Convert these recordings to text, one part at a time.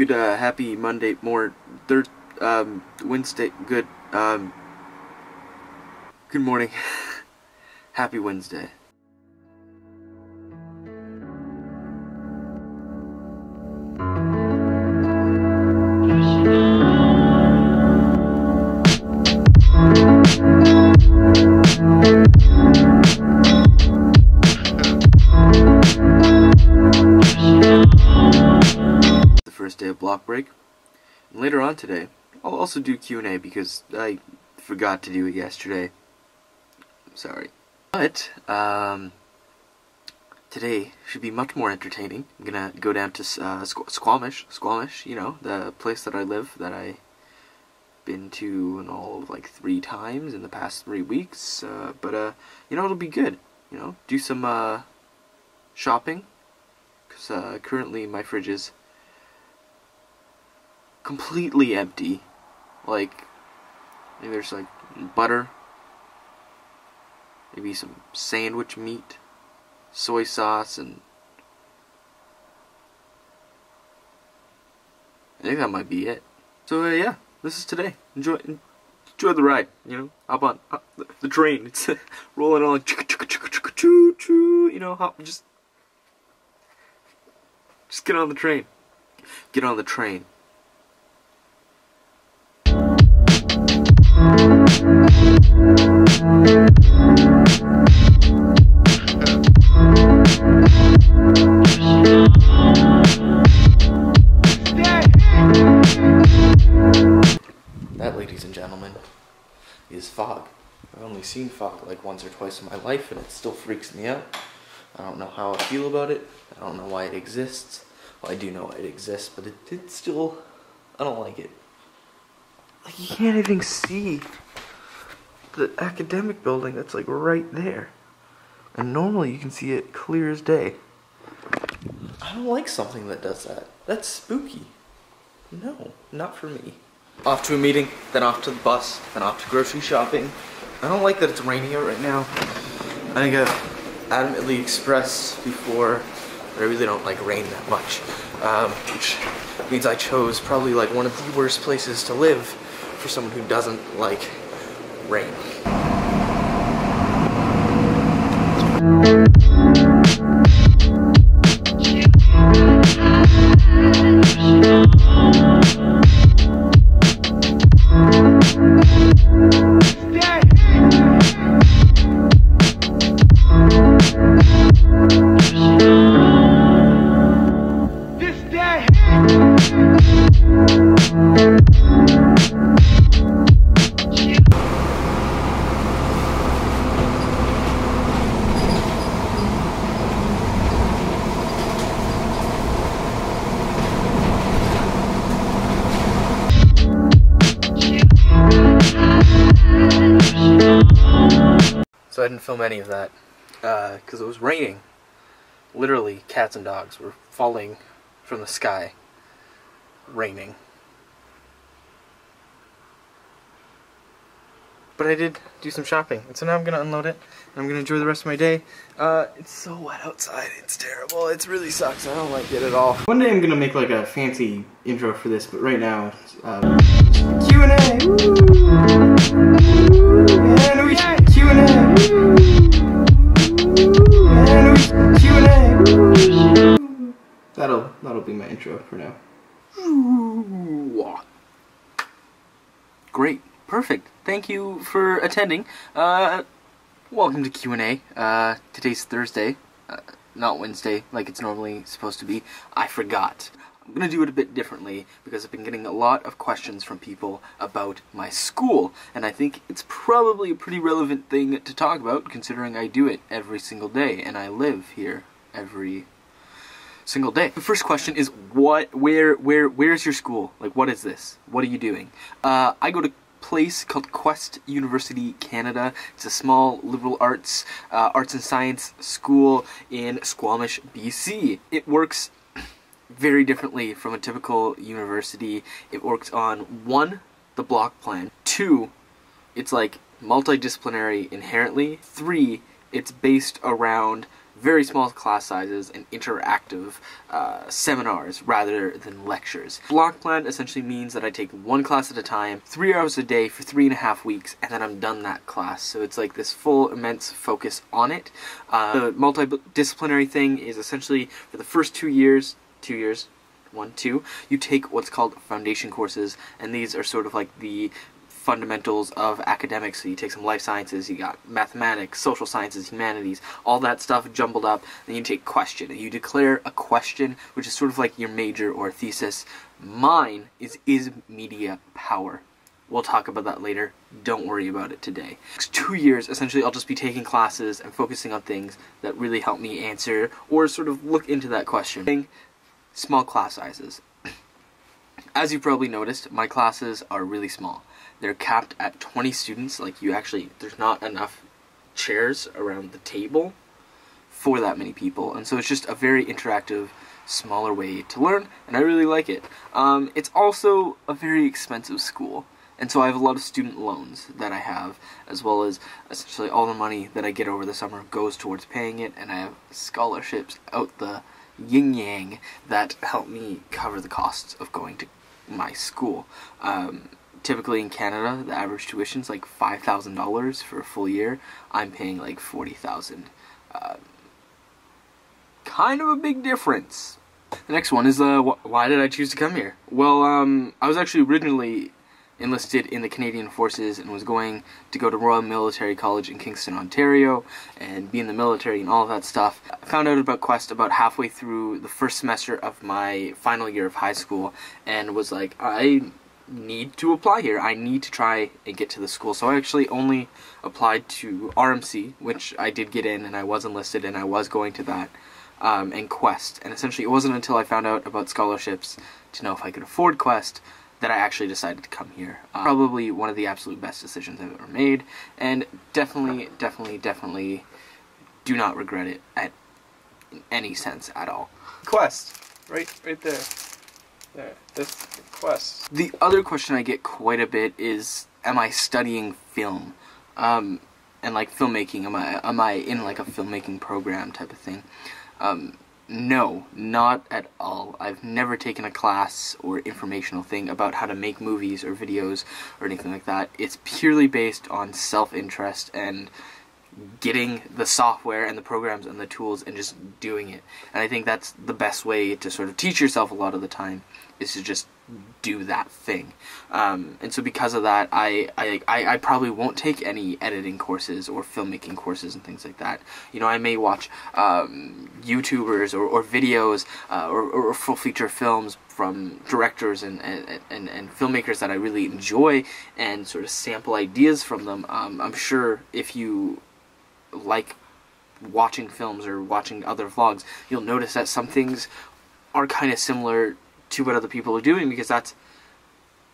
Good, happy Monday, Wednesday, good morning. Happy Wednesday. First day of block break, and later on today I'll also do Q&A because I forgot to do it yesterday. I'm sorry, but today should be much more entertaining. I'm gonna go down to Squamish, you know, the place that I live, that I've been to in all of like 3 times in the past 3 weeks, but you know, it'll be good, you know, do some shopping, because currently my fridge is completely empty. Like, maybe there's like butter, maybe some sandwich meat, soy sauce, and I think that might be it. So yeah, this is today. Enjoy the ride. You know, hop on the train. It's rolling along, you know. Just get on the train. Get on the train. That, ladies and gentlemen, is fog. I've only seen fog like once or twice in my life, and it still freaks me out. I don't know how I feel about it. I don't know why it exists. Well, I do know it exists, but it still, I don't like it. Like, you can't even see the academic building that's like right there. And normally you can see it clear as day. I don't like something that does that. That's spooky. No, not for me. Off to a meeting, then off to the bus, then off to grocery shopping. I don't like that it's raining out right now. I think I've adamantly expressed before that I really don't like rain that much. Which means I chose probably like one of the worst places to live for someone who doesn't like rain. So I didn't film any of that, because it was raining. Literally, cats and dogs were falling from the sky. Raining. But I did do some shopping, and so now I'm going to unload it, and I'm going to enjoy the rest of my day. It's so wet outside, it's terrible, it really sucks, I don't like it at all. One day I'm going to make like a fancy intro for this, but right now, Q&A! Q&A! That'll be my intro for now. Great. Perfect. Thank you for attending. Welcome to Q&A. Today's Thursday, not Wednesday like it's normally supposed to be. I forgot. I'm gonna do it a bit differently because I've been getting a lot of questions from people about my school, and I think it's probably a pretty relevant thing to talk about considering I do it every single day and I live here every single day. The first question is, where's your school? Like, what is this? What are you doing? I go to a place called Quest University Canada. It's a small liberal arts and science school in Squamish, BC. It works very differently from a typical university. It works on 1, the block plan, 2, it's like multidisciplinary inherently, 3, it's based around very small class sizes and interactive seminars rather than lectures. Block plan essentially means that I take one class at a time, 3 hours a day for 3.5 weeks, and then I'm done that class. So it's like this full immense focus on it. The multidisciplinary thing is essentially for the first 2 years, 2, you take what's called foundation courses, and these are sort of like the fundamentals of academics. So you take some life sciences, you got mathematics, social sciences, humanities, all that stuff jumbled up. Then you take question, and you declare a question, which is sort of like your major or thesis. Mine is media power. We'll talk about that later. Don't worry about it today. Next 2 years, essentially, I'll just be taking classes and focusing on things that really help me answer or sort of look into that question. Small class sizes. As you've probably noticed, my classes are really small. They're capped at 20 students. Like, there's not enough chairs around the table for that many people. And so it's just a very interactive, smaller way to learn, and I really like it. It's also a very expensive school. And so I have a lot of student loans that I have, as well as essentially all the money that I get over the summer goes towards paying it, and I have scholarships out the yin-yang that help me cover the costs of going to my school. Typically in Canada, the average tuition is like $5,000 for a full year. I'm paying like $40,000. Kind of a big difference. The next one is why did I choose to come here? Well, I was actually originally enlisted in the Canadian Forces and was going to go to Royal Military College in Kingston, Ontario, and be in the military and all of that stuff. I found out about Quest about halfway through the first semester of my final year of high school, and was like, I need to apply here. I need to try and get to the school. So I actually only applied to RMC, which I did get in, and I was enlisted, and I was going to that, and Quest. And essentially it wasn't until I found out about scholarships to know if I could afford Quest that I actually decided to come here. Probably one of the absolute best decisions I've ever made, and definitely do not regret it in any sense at all. Quest, right there. There, this Quest. The other question I get quite a bit is, am I studying film? And like filmmaking, am I in like a filmmaking program type of thing? No, not at all. I've never taken a class or informational thing about how to make movies or videos or anything like that. It's purely based on self-interest and getting the software and the programs and the tools and just doing it. And I think that's the best way to sort of teach yourself a lot of the time, is to just do that thing. And so because of that, I probably won't take any editing courses or filmmaking courses and things like that. You know, I may watch YouTubers or videos or full feature films from directors and filmmakers that I really enjoy and sort of sample ideas from them. I'm sure if you like watching films or watching other vlogs, you'll notice that some things are kind of similar to what other people are doing, because that's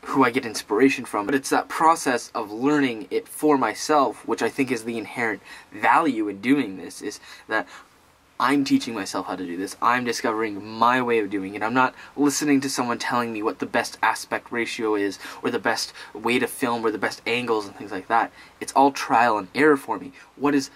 who I get inspiration from. But it's that process of learning it for myself, which I think is the inherent value in doing this, is that I'm teaching myself how to do this. I'm discovering my way of doing it. I'm not listening to someone telling me what the best aspect ratio is, or the best way to film, or the best angles and things like that. It's all trial and error for me. What is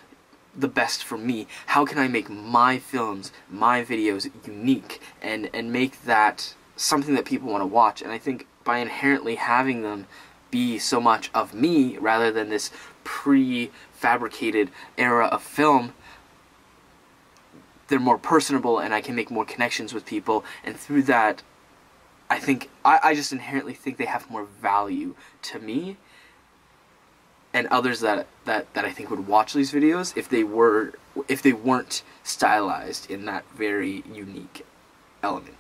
the best for me? How can I make my films, my videos unique, and make that something that people want to watch? And I think by inherently having them be so much of me rather than this pre-fabricated era of film, they're more personable and I can make more connections with people, and through that I think I just inherently think they have more value to me and others that I think would watch these videos if they weren't stylized in that very unique element.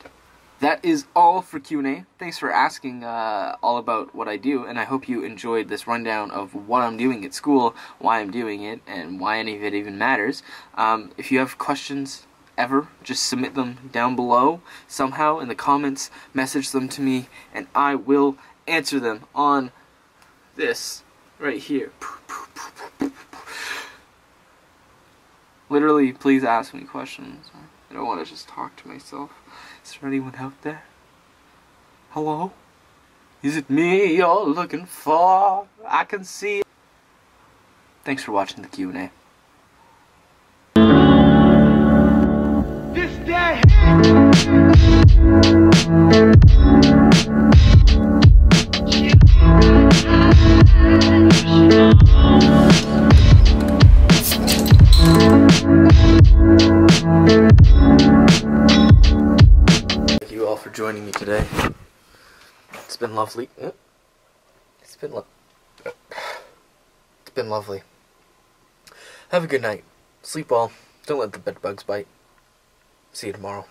That is all for Q&A. Thanks for asking all about what I do, and I hope you enjoyed this rundown of what I'm doing at school, why I'm doing it, and why any of it even matters. If you have questions ever, just submit them down below somehow in the comments, message them to me, and I will answer them on this right here. Literally, please ask me questions. I don't want to just talk to myself. Is there anyone out there? Hello? Is it me you're looking for? I can see it. Thanks for watching the Q&A. Thank you all for joining me today. It's been lovely. It's been lovely. Have a good night. Sleep well. Don't let the bed bugs bite. See you tomorrow.